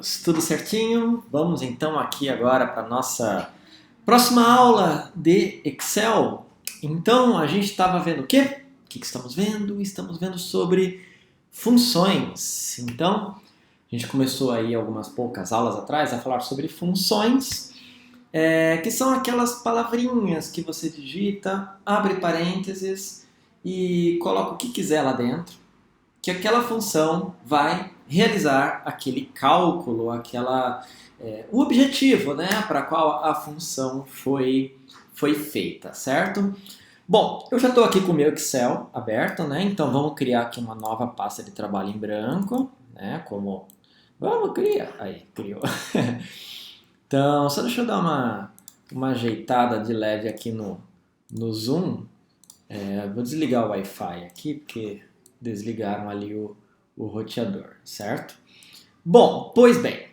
amigos, tudo certinho? Vamos então aqui agora para a nossa próxima aula de Excel. Então a gente estava vendo o quê? O que estamos vendo? Estamos vendo sobre funções. Então a gente começou aí algumas poucas aulas atrás a falar sobre funções, que são aquelas palavrinhas que você digita, abre parênteses e coloca o que quiser lá dentro, que aquela função vai realizar aquele cálculo, o objetivo, né, para qual a função foi feita, certo? Bom, eu já estou aqui com o meu Excel aberto, né? Então vamos criar aqui uma nova pasta de trabalho em branco, né? Vamos criar, aí criou. Então só deixa eu dar uma ajeitada de leve aqui no zoom. Vou desligar o Wi-Fi aqui porque desligaram ali o roteador, certo? Bom, pois bem,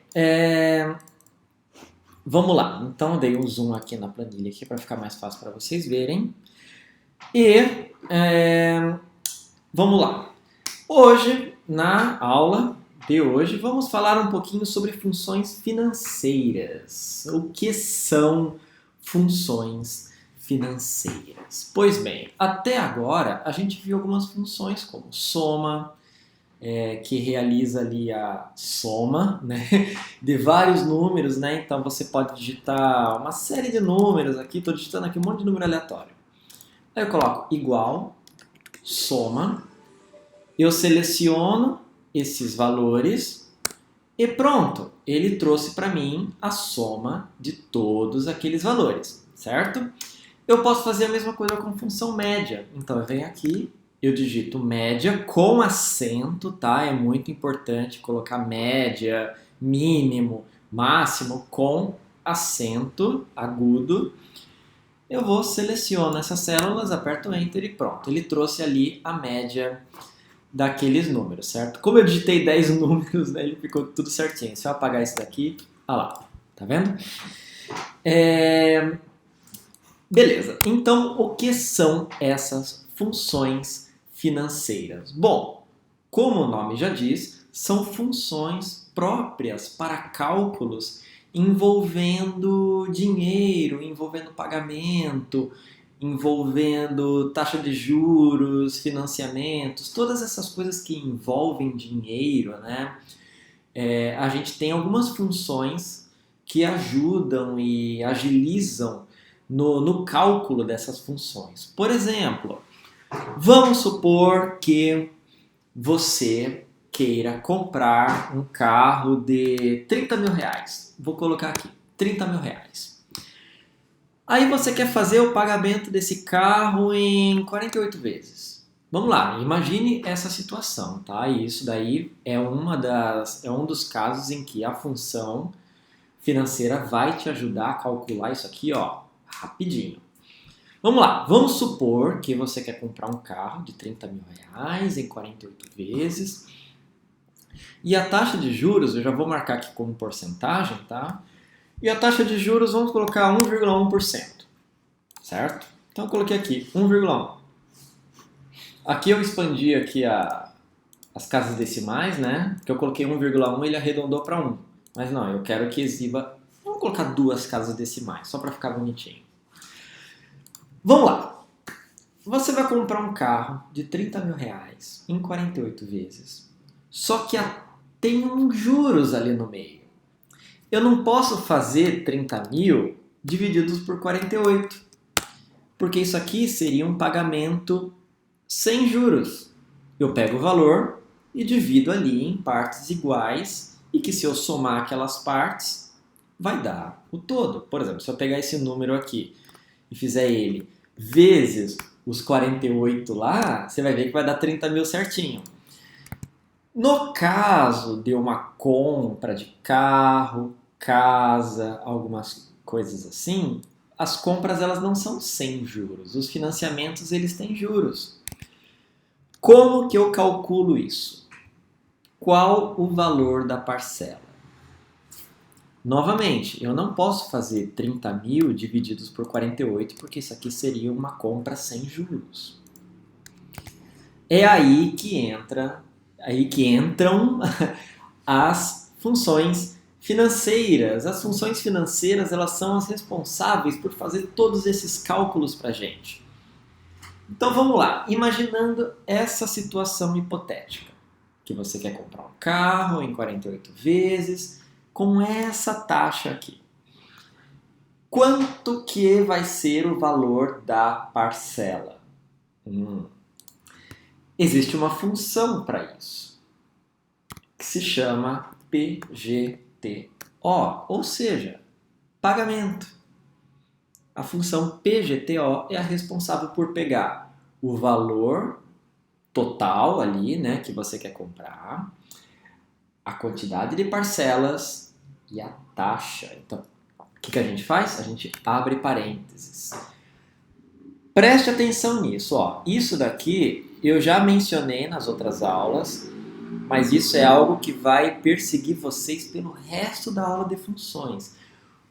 vamos lá. Então eu dei um zoom aqui na planilha aqui para ficar mais fácil para vocês verem. E vamos lá. Hoje, na aula de hoje, vamos falar um pouquinho sobre funções financeiras. O que são funções financeiras? Pois bem, até agora a gente viu algumas funções como soma, que realiza ali a soma, né, de vários números, né? Então você pode digitar uma série de números aqui, estou digitando aqui um monte de número aleatório. Aí eu coloco igual, soma, eu seleciono esses valores e pronto, ele trouxe para mim a soma de todos aqueles valores, certo? Eu posso fazer a mesma coisa com função média, então eu venho aqui, eu digito média com acento, tá? É muito importante colocar média, mínimo, máximo com acento agudo. Eu vou selecionar essas células, aperto Enter e pronto. Ele trouxe ali a média daqueles números, certo? Como eu digitei 10 números, né, ele ficou tudo certinho. Se eu apagar isso daqui, olha lá, tá vendo? Beleza, então o que são essas funções financeiras? Bom, como o nome já diz, são funções próprias para cálculos envolvendo dinheiro, envolvendo pagamento, envolvendo taxa de juros, financiamentos, todas essas coisas que envolvem dinheiro, né? A gente tem algumas funções que ajudam e agilizam no cálculo dessas funções. Por exemplo, vamos supor que você queira comprar um carro de 30 mil reais. Vou colocar aqui, 30 mil reais. Aí você quer fazer o pagamento desse carro em 48 vezes. Vamos lá, imagine essa situação, tá? E isso daí é um dos casos em que a função financeira vai te ajudar a calcular isso aqui, ó, rapidinho. Vamos lá, vamos supor que você quer comprar um carro de 30 mil reais em 48 vezes. E a taxa de juros, eu já vou marcar aqui como porcentagem, tá? E a taxa de juros, vamos colocar 1,1%, certo? Então eu coloquei aqui 1,1. Aqui eu expandi aqui as casas decimais, né? Porque eu coloquei 1,1 e ele arredondou para 1. Mas não, eu quero que exiba... Vamos colocar 2 casas decimais, só para ficar bonitinho. Vamos lá. Você vai comprar um carro de 30 mil reais em 48 vezes. Só que tem uns juros ali no meio. Eu não posso fazer 30 mil divididos por 48. Porque isso aqui seria um pagamento sem juros. Eu pego o valor e divido ali em partes iguais e que se eu somar aquelas partes, vai dar o todo. Por exemplo, se eu pegar esse número aqui e fizer ele vezes os 48 lá, você vai ver que vai dar 30 mil certinho. No caso de uma compra de carro, casa, algumas coisas assim, as compras elas não são sem juros. Os financiamentos eles têm juros. Como que eu calculo isso? Qual o valor da parcela? Novamente, eu não posso fazer 30 mil divididos por 48, porque isso aqui seria uma compra sem juros. É aí que entram as funções Financeiras. As funções financeiras, elas são as responsáveis por fazer todos esses cálculos para a gente. Então vamos lá, imaginando essa situação hipotética, que você quer comprar um carro em 48 vezes, com essa taxa aqui. Quanto que vai ser o valor da parcela? Existe uma função para isso, que se chama PGTO, ou seja, pagamento. A função PGTO é a responsável por pegar o valor total ali, né, que você quer comprar, a quantidade de parcelas e a taxa. Então, o que a gente faz? A gente abre parênteses. Preste atenção nisso, ó. Isso daqui eu já mencionei nas outras aulas, mas isso é algo que vai perseguir vocês pelo resto da aula de funções.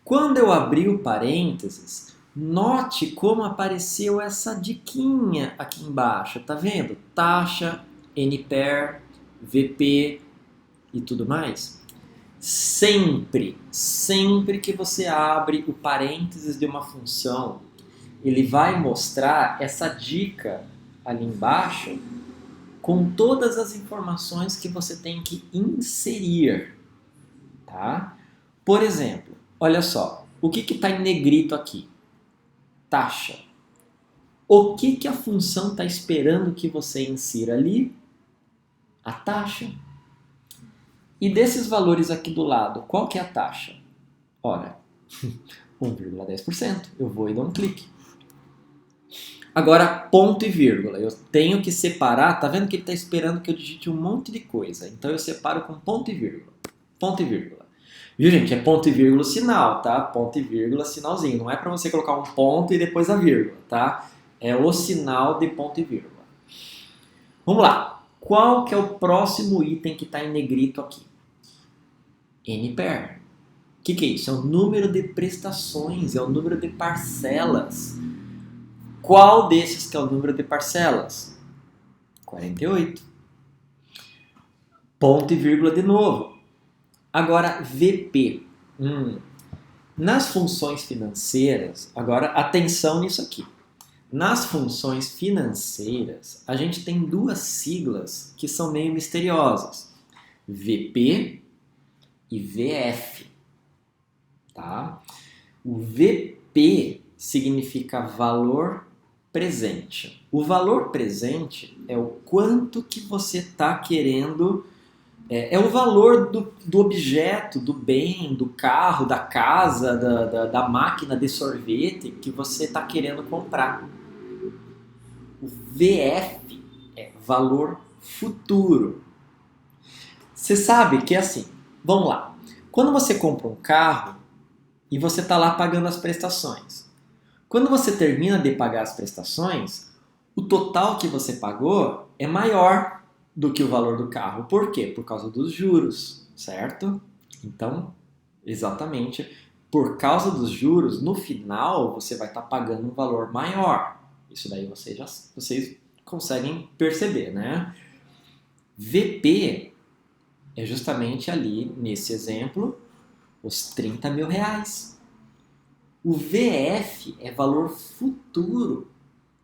Quando eu abri o parênteses, note como apareceu essa diquinha aqui embaixo, tá vendo? Taxa, NPER, VP e tudo mais. Sempre que você abre o parênteses de uma função, ele vai mostrar essa dica ali embaixo com todas as informações que você tem que inserir, tá? Por exemplo, olha só, o que está em negrito aqui? Taxa. O que a função está esperando que você insira ali? A taxa. E desses valores aqui do lado, qual que é a taxa? Ora, 1,10%. Eu vou e dou um clique. Agora, ponto e vírgula. Eu tenho que separar, tá vendo que ele está esperando que eu digite um monte de coisa. Então eu separo com ponto e vírgula. Ponto e vírgula. Viu, gente? É ponto e vírgula sinal, tá? Ponto e vírgula sinalzinho. Não é para você colocar um ponto e depois a vírgula, tá? É o sinal de ponto e vírgula. Vamos lá. Qual que é o próximo item que está em negrito aqui? NPER. O que é isso? É o número de prestações, é o número de parcelas. Qual desses que é o número de parcelas? 48. Ponto e vírgula de novo. Agora, VP. Nas funções financeiras, agora atenção nisso aqui. Nas funções financeiras, a gente tem duas siglas que são meio misteriosas. VP e VF. Tá? O VP significa valor presente. O valor presente é o quanto que você está querendo, é o valor do objeto, do bem, do carro, da casa, da máquina de sorvete que você está querendo comprar. O VF é valor futuro. Você sabe que é assim, vamos lá, quando você compra um carro e você está lá pagando as prestações, quando você termina de pagar as prestações, o total que você pagou é maior do que o valor do carro. Por quê? Por causa dos juros, certo? Então, exatamente, por causa dos juros, no final você vai estar pagando um valor maior. Isso daí vocês conseguem perceber, né? VP é justamente ali, nesse exemplo, os 30 mil reais. O VF é valor futuro,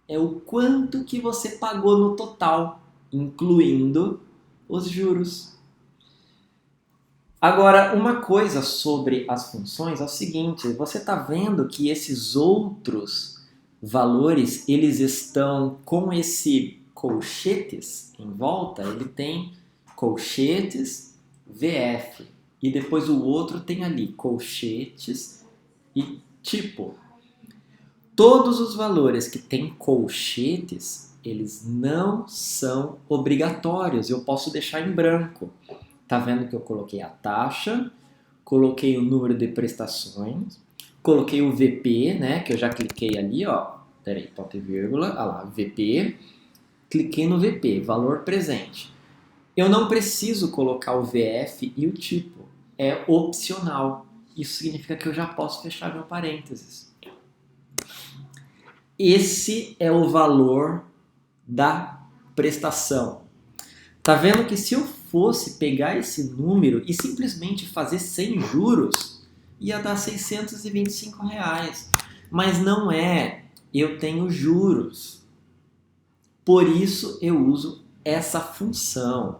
é o quanto que você pagou no total, incluindo os juros. Agora, uma coisa sobre as funções é o seguinte, você está vendo que esses outros valores, eles estão com esse colchetes em volta, ele tem colchetes VF, e depois o outro tem ali colchetes e tipo. Todos os valores que têm colchetes, eles não são obrigatórios. Eu posso deixar em branco. Tá vendo que eu coloquei a taxa, coloquei o número de prestações, coloquei o VP, né, que eu já cliquei ali, ó. Peraí, ponto e vírgula, olha lá, VP. Cliquei no VP, valor presente. Eu não preciso colocar o VF e o tipo. É opcional. Isso significa que eu já posso fechar meu parênteses. Esse é o valor da prestação. Tá vendo que se eu fosse pegar esse número e simplesmente fazer sem juros, ia dar R$ 625. Mas não é, eu tenho juros. Por isso eu uso essa função.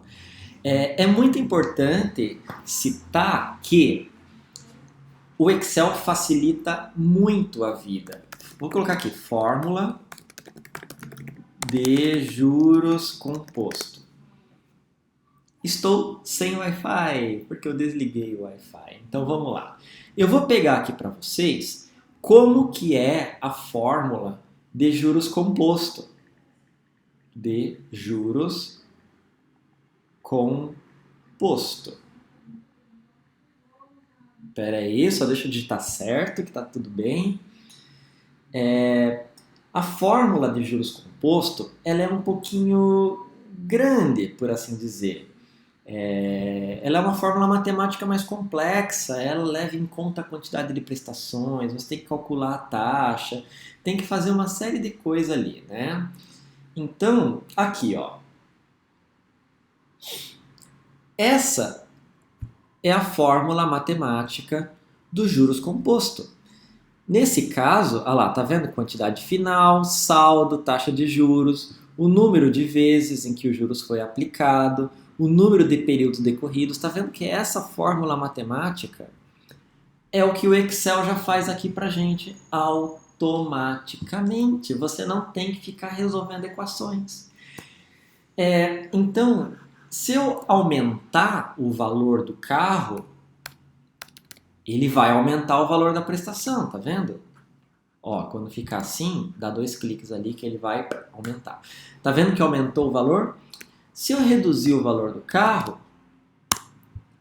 É muito importante citar que o Excel facilita muito a vida. Vou colocar aqui, fórmula de juros composto. Estou sem Wi-Fi, porque eu desliguei o Wi-Fi. Então vamos lá. Eu vou pegar aqui para vocês como que é a fórmula de juros composto. De juros composto. Espera aí, só deixa eu digitar certo, que está tudo bem. A fórmula de juros composto, ela é um pouquinho grande, por assim dizer. Ela é uma fórmula matemática mais complexa, ela leva em conta a quantidade de prestações, você tem que calcular a taxa, tem que fazer uma série de coisas ali, né? Então, aqui, ó. Essa é a fórmula matemática do juros composto. Nesse caso, olha lá, tá vendo? Quantidade final, saldo, taxa de juros, o número de vezes em que o juros foi aplicado, o número de períodos decorridos. Está vendo que essa fórmula matemática é o que o Excel já faz aqui pra gente automaticamente. Você não tem que ficar resolvendo equações. Então, se eu aumentar o valor do carro, ele vai aumentar o valor da prestação, tá vendo? Ó, quando ficar assim, dá 2 cliques ali que ele vai aumentar. Tá vendo que aumentou o valor? Se eu reduzir o valor do carro,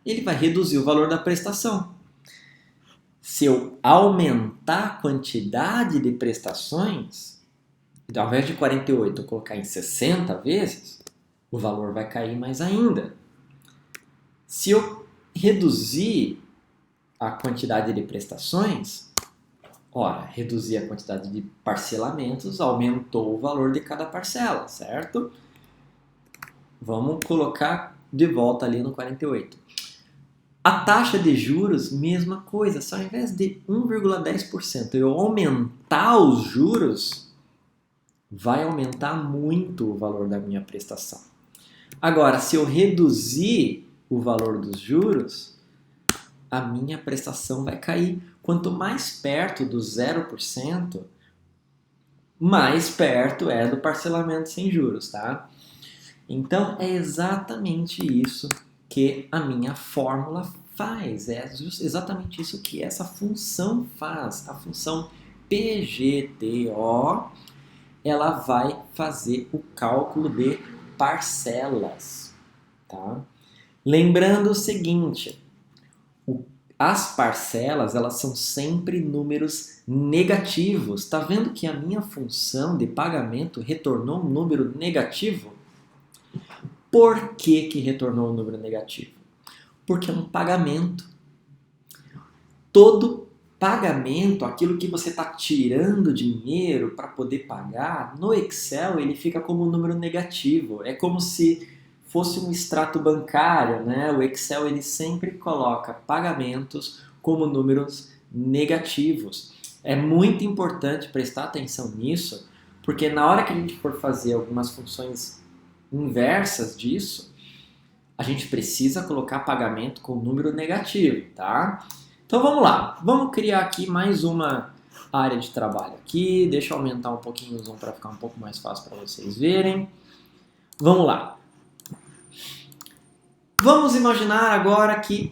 ele vai reduzir o valor da prestação. Se eu aumentar a quantidade de prestações, ao invés de 48 eu colocar em 60 vezes, o valor vai cair mais ainda. Se eu reduzir a quantidade de prestações, ora, reduzir a quantidade de parcelamentos, aumentou o valor de cada parcela, certo? Vamos colocar de volta ali no 48. A taxa de juros, mesma coisa, só ao invés de 1,10% eu aumentar os juros, vai aumentar muito o valor da minha prestação. Agora, se eu reduzir o valor dos juros, a minha prestação vai cair. Quanto mais perto do 0%, mais perto é do parcelamento sem juros, tá? Então, é exatamente isso que a minha fórmula faz. É exatamente isso que essa função faz. A função PGTO, ela vai fazer o cálculo de parcelas, tá? Lembrando o seguinte, as parcelas, elas são sempre números negativos. Tá vendo que a minha função de pagamento retornou um número negativo? Por que que retornou um número negativo? Porque é um pagamento. Todo pagamento, aquilo que você está tirando dinheiro para poder pagar, no Excel ele fica como um número negativo. É como se fosse um extrato bancário, né? O Excel ele sempre coloca pagamentos como números negativos. É muito importante prestar atenção nisso, porque na hora que a gente for fazer algumas funções inversas disso, a gente precisa colocar pagamento com número negativo, tá? Então vamos lá, vamos criar aqui mais uma área de trabalho aqui, deixa eu aumentar um pouquinho o zoom para ficar um pouco mais fácil para vocês verem. Vamos lá. Vamos imaginar agora que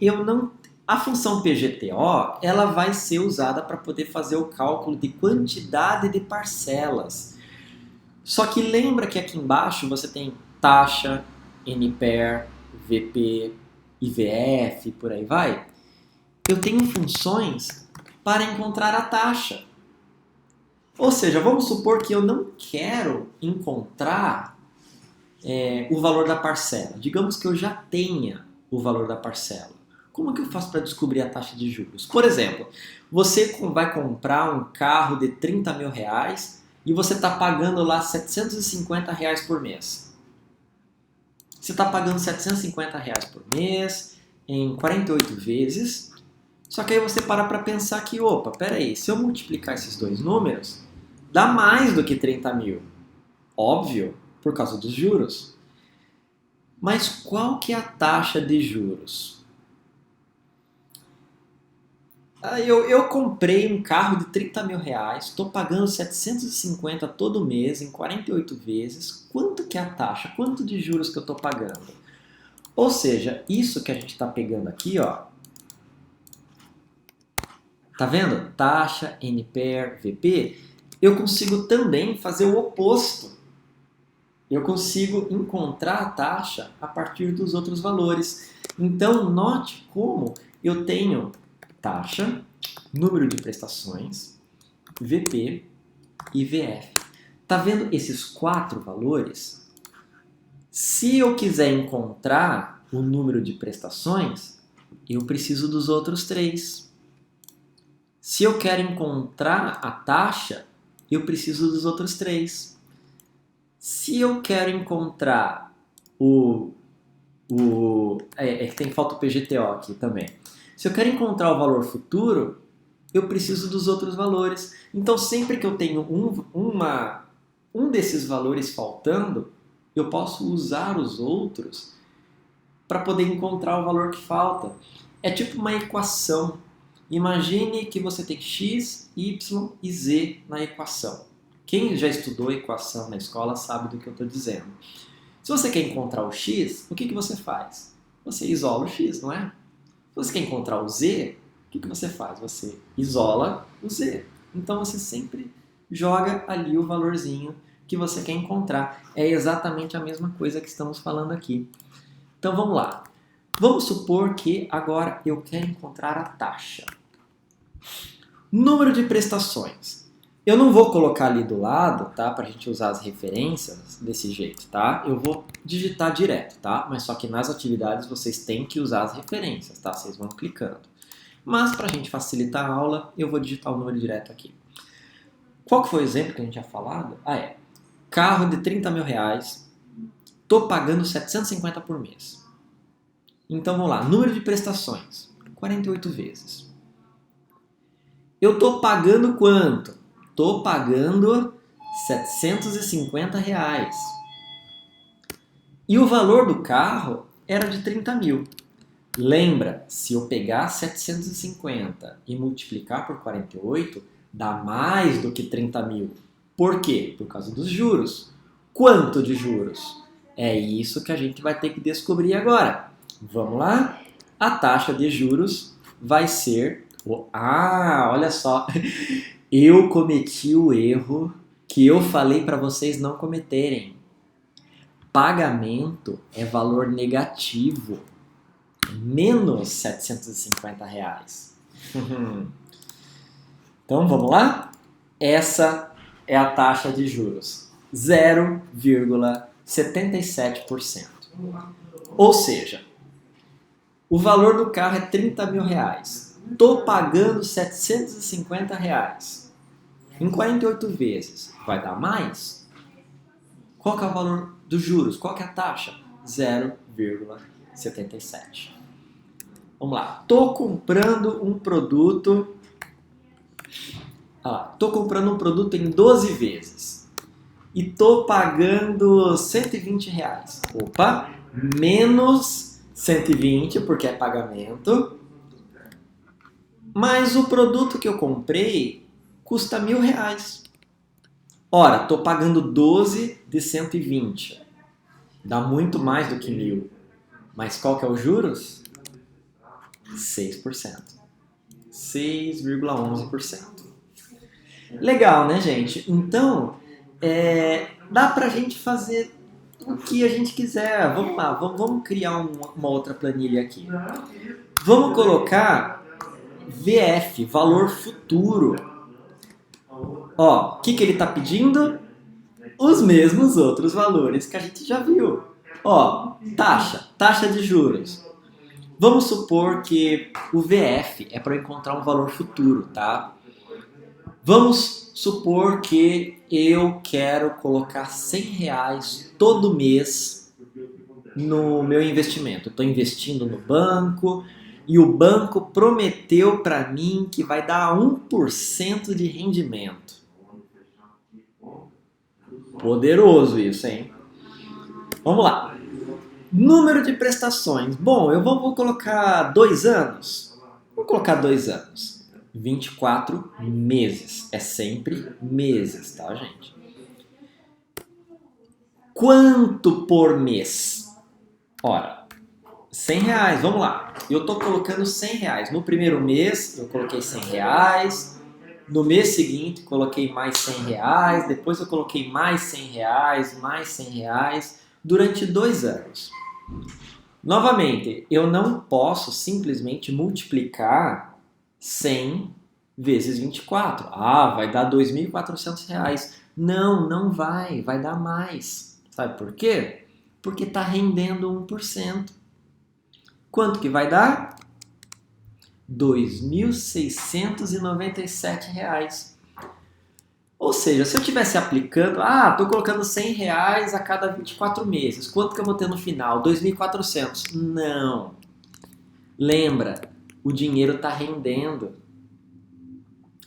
a função PGTO, ela vai ser usada para poder fazer o cálculo de quantidade de parcelas. Só que lembra que aqui embaixo você tem taxa, NPER, VP, IVF, por aí vai? Eu tenho funções para encontrar a taxa. Ou seja, vamos supor que eu não quero encontrar o valor da parcela. Digamos que eu já tenha o valor da parcela. Como que eu faço para descobrir a taxa de juros? Por exemplo, você vai comprar um carro de 30 mil reais e você está pagando lá R$ 750 por mês. Você está pagando R$ 750 por mês, em 48 vezes, só que aí você para pensar que, opa, peraí, se eu multiplicar esses dois números, dá mais do que 30 mil. Óbvio, por causa dos juros. Mas qual que é a taxa de juros? Eu comprei um carro de R$ 30.000, estou pagando 750 todo mês, em 48 vezes. Quanto que é a taxa? Quanto de juros que eu estou pagando? Ou seja, isso que a gente está pegando aqui, ó, tá vendo? Taxa, NPER, VP, eu consigo também fazer o oposto. Eu consigo encontrar a taxa a partir dos outros valores. Então, note como eu tenho taxa, número de prestações, VP e VF. Tá vendo esses 4 valores? Se eu quiser encontrar o número de prestações, eu preciso dos outros 3. Se eu quero encontrar a taxa, eu preciso dos outros 3. Se eu quero encontrar que tem falta o PGTO aqui também. Se eu quero encontrar o valor futuro, eu preciso dos outros valores. Então, sempre que eu tenho um desses valores faltando, eu posso usar os outros para poder encontrar o valor que falta. É tipo uma equação. Imagine que você tem x, y e z na equação. Quem já estudou equação na escola sabe do que eu estou dizendo. Se você quer encontrar o x, o que você faz? Você isola o x, não é? Se você quer encontrar o z, o que você faz? Você isola o z. Então você sempre joga ali o valorzinho que você quer encontrar. É exatamente a mesma coisa que estamos falando aqui. Então vamos lá. Vamos supor que agora eu quero encontrar a taxa. Número de prestações. Eu não vou colocar ali do lado, tá? Para a gente usar as referências desse jeito, tá? Eu vou digitar direto, tá? Mas só que nas atividades vocês têm que usar as referências, tá? Vocês vão clicando. Mas para a gente facilitar a aula, eu vou digitar o número direto aqui. Qual que foi o exemplo que a gente tinha falado? Carro de R$ 30.000, tô pagando 750 por mês. Então vamos lá, número de prestações, 48 vezes. Eu tô pagando quanto? Tô pagando R$ 750. E o valor do carro era de 30 mil. Lembra, se eu pegar 750 e multiplicar por 48, dá mais do que 30 mil. Por quê? Por causa dos juros. Quanto de juros? É isso que a gente vai ter que descobrir agora. Vamos lá? A taxa de juros vai ser... olha só. Eu cometi o erro que eu falei para vocês não cometerem. Pagamento é valor negativo. Menos R$ 750. Então, vamos lá? Essa é a taxa de juros. 0,77%. Ou seja, o valor do carro é R$ 30.000. Estou pagando R$ 750. Em 48 vezes, vai dar mais? Qual que é o valor dos juros? Qual que é a taxa? 0,77. Vamos lá. Estou comprando um produto... Estou comprando um produto em 12 vezes. E estou pagando R$ 120. Opa! Menos 120, porque é pagamento. Mas o produto que eu comprei custa R$ 1.000. Ora, estou pagando 12 de 120. Dá muito mais do que 1.000. Mas qual que é os juros? 6%. 6,11%. Legal, né, gente? Então, dá pra gente fazer o que a gente quiser. Vamos lá, vamos criar uma outra planilha aqui. Vamos colocar VF, valor futuro. Ó, o que ele está pedindo? Os mesmos outros valores que a gente já viu. Ó, taxa de juros. Vamos supor que o VF é para encontrar um valor futuro, tá? Vamos supor que eu quero colocar R$ 100 todo mês no meu investimento. Eu estou investindo no banco e o banco prometeu para mim que vai dar 1% de rendimento. Poderoso isso, hein? Vamos lá. Número de prestações. Bom, eu vou colocar 2 anos. Vou colocar 2 anos. 24 meses. É sempre meses, tá, gente? Quanto por mês? Ora, R$100, vamos lá. Eu estou colocando R$100. No primeiro mês, eu coloquei R$100. No mês seguinte, coloquei mais R$100. Depois eu coloquei mais R$100, mais R$100, durante 2 anos. Novamente, eu não posso simplesmente multiplicar 100 vezes 24. Ah, vai dar R$2.400. Não, não vai. Vai dar mais. Sabe por quê? Porque está rendendo 1%. Quanto que vai dar? R$2.697. Ou seja, se eu estivesse aplicando, estou colocando R$100 a cada 24 meses. Quanto que eu vou ter no final? 2.400. Não. Lembra, o dinheiro está rendendo.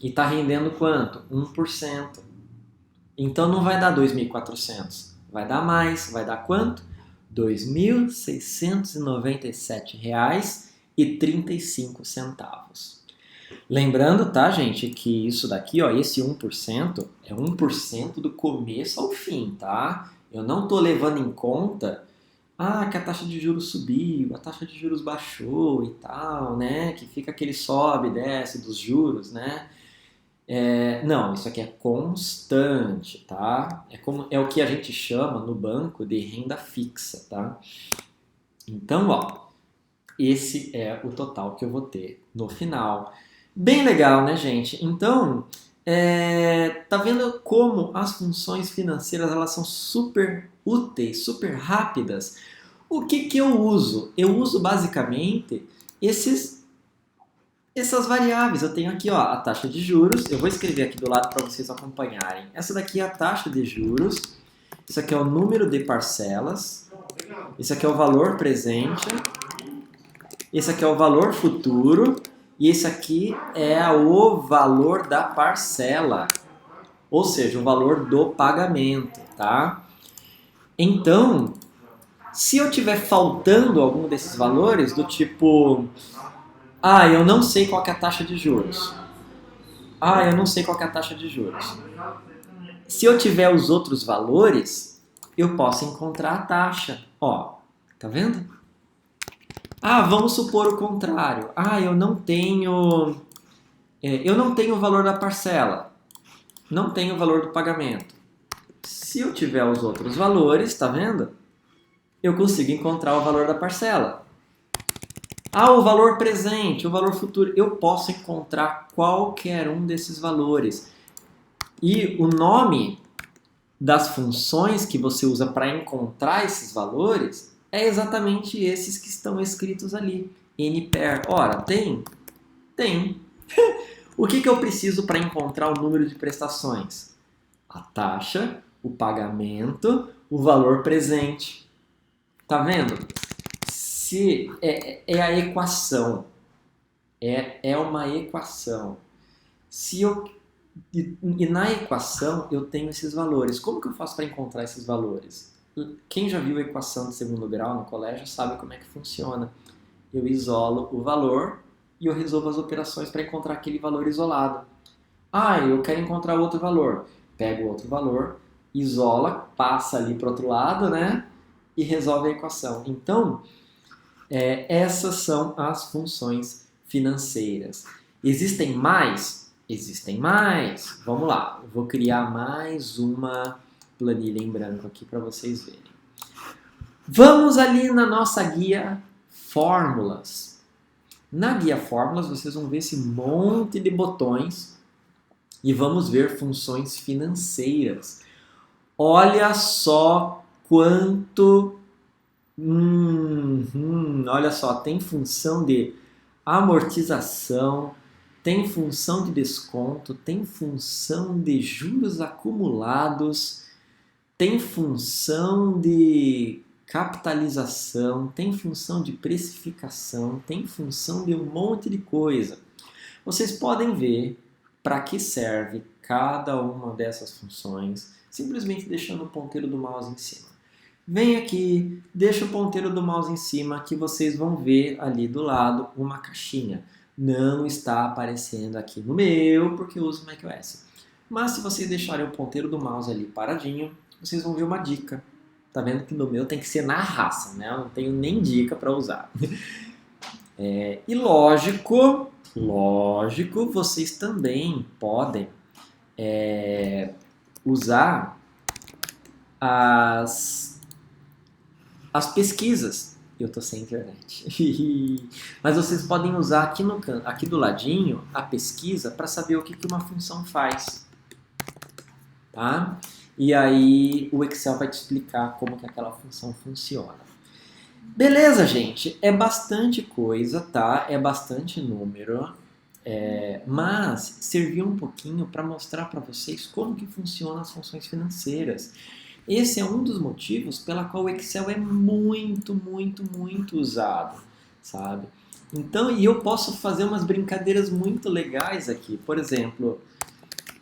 E está rendendo quanto? 1%. Então não vai dar 2.400. Vai dar mais. Vai dar quanto? R$2.697,35. Lembrando, tá, gente, que isso daqui, ó, esse 1% é 1% do começo ao fim, tá? Eu não tô levando em conta que a taxa de juros subiu, a taxa de juros baixou e tal, né? Que fica aquele sobe e desce dos juros, né? Não, isso aqui é constante, tá? É o que a gente chama no banco de renda fixa, tá? Então, ó, esse é o total que eu vou ter no final. Bem legal, né, gente? Então, tá vendo como as funções financeiras elas são super úteis, super rápidas? O que eu uso? Eu uso basicamente essas variáveis. Eu tenho aqui, ó, a taxa de juros. Eu vou escrever aqui do lado para vocês acompanharem. Essa daqui é a taxa de juros. Isso aqui é o número de parcelas. Esse aqui é o valor presente. Esse aqui é o valor futuro. E esse aqui é o valor da parcela. Ou seja, o valor do pagamento, tá? Então, se eu tiver faltando algum desses valores, do tipo... eu não sei qual que é a taxa de juros. Eu não sei qual que é a taxa de juros. Se eu tiver os outros valores, eu posso encontrar a taxa. Ó, tá vendo? Vamos supor o contrário. Eu não tenho o valor da parcela. Não tenho o valor do pagamento. Se eu tiver os outros valores, tá vendo? Eu consigo encontrar o valor da parcela. O valor presente, o valor futuro. Eu posso encontrar qualquer um desses valores. E o nome das funções que você usa para encontrar esses valores é exatamente esses que estão escritos ali. NPAR. Ora, tem? Tem. O que eu preciso para encontrar o número de prestações? A taxa, o pagamento, o valor presente. Tá vendo? Se é a equação. É uma equação. E na equação eu tenho esses valores. Como que eu faço para encontrar esses valores? Quem já viu a equação de segundo grau no colégio sabe como é que funciona. Eu isolo o valor e eu resolvo as operações para encontrar aquele valor isolado. Eu quero encontrar outro valor. Pego outro valor, isola, passa ali para o outro lado, né? E resolve a equação. Então, essas são as funções financeiras. Existem mais? Existem mais. Vamos lá, eu vou criar mais uma planilha em branco aqui para vocês verem. Vamos ali na nossa guia Fórmulas. Na guia Fórmulas vocês vão ver esse monte de botões e vamos ver funções financeiras. Olha só quanto... olha só, tem função de amortização, tem função de desconto, tem função de juros acumulados, tem função de capitalização, tem função de precificação, tem função de um monte de coisa. Vocês podem ver para que serve cada uma dessas funções, simplesmente deixando o ponteiro do mouse em cima. Vem aqui, deixa o ponteiro do mouse em cima que vocês vão ver ali do lado uma caixinha. Não está aparecendo aqui no meu porque eu uso macOS. Mas se vocês deixarem o ponteiro do mouse ali paradinho, vocês vão ver uma dica. Tá vendo que no meu tem que ser na raça, né? Eu não tenho nem dica para usar. E lógico, vocês também podem usar as pesquisas. Eu tô sem internet. Mas vocês podem usar aqui do ladinho a pesquisa para saber o que uma função faz. Tá? E aí o Excel vai te explicar como que aquela função funciona. Beleza, gente? É bastante coisa, tá? É bastante número. Mas serviu um pouquinho para mostrar para vocês como que funcionam as funções financeiras. Esse é um dos motivos pela qual o Excel é muito, muito, muito usado, sabe? Então, e eu posso fazer umas brincadeiras muito legais aqui. Por exemplo,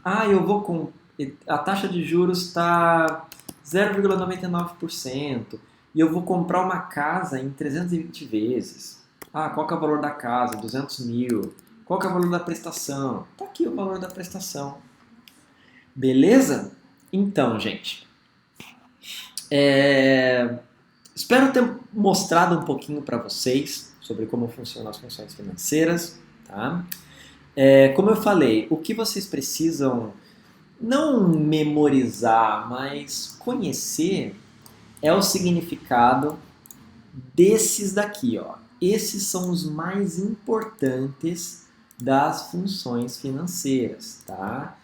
a taxa de juros está 0,99% e eu vou comprar uma casa em 320 vezes. Qual que é o valor da casa? 200 mil. Qual que é o valor da prestação? Tá aqui o valor da prestação. Beleza? Então, gente, espero ter mostrado um pouquinho para vocês sobre como funcionam as funções financeiras, tá? Como eu falei, o que vocês precisam não memorizar, mas conhecer é o significado desses daqui, ó. Esses são os mais importantes das funções financeiras, tá?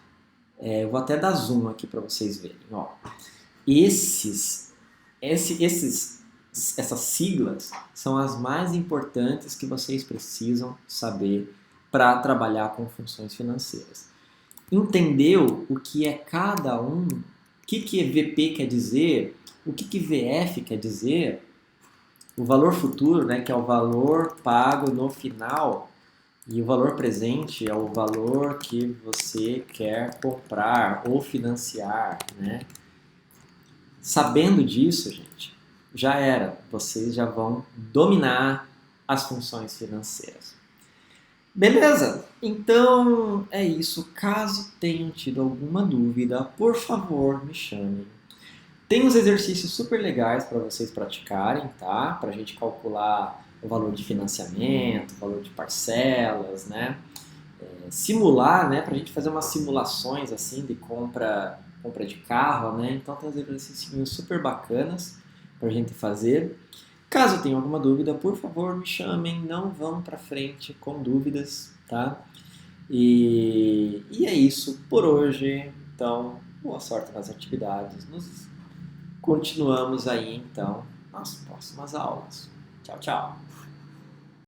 Eu vou até dar zoom aqui para vocês verem, ó. Essas siglas são as mais importantes que vocês precisam saber para trabalhar com funções financeiras. Entendeu o que é cada um? O que VP quer dizer? O que VF quer dizer? O valor futuro, né, que é o valor pago no final, e o valor presente é o valor que você quer comprar ou financiar, né? Sabendo disso, gente, já era. Vocês já vão dominar as funções financeiras. Beleza? Então é isso. Caso tenham tido alguma dúvida, por favor, me chamem. Tem uns exercícios super legais para vocês praticarem, tá? Para a gente calcular o valor de financiamento, o valor de parcelas, né? Simular, né? Para a gente fazer umas simulações assim de compra de carro, né? Então tem uns exercícios super bacanas para a gente fazer. Caso tenham alguma dúvida, por favor, me chamem, não vão para frente com dúvidas, tá? E é isso por hoje. Então, boa sorte nas atividades. Continuamos aí, então, nas próximas aulas. Tchau, tchau!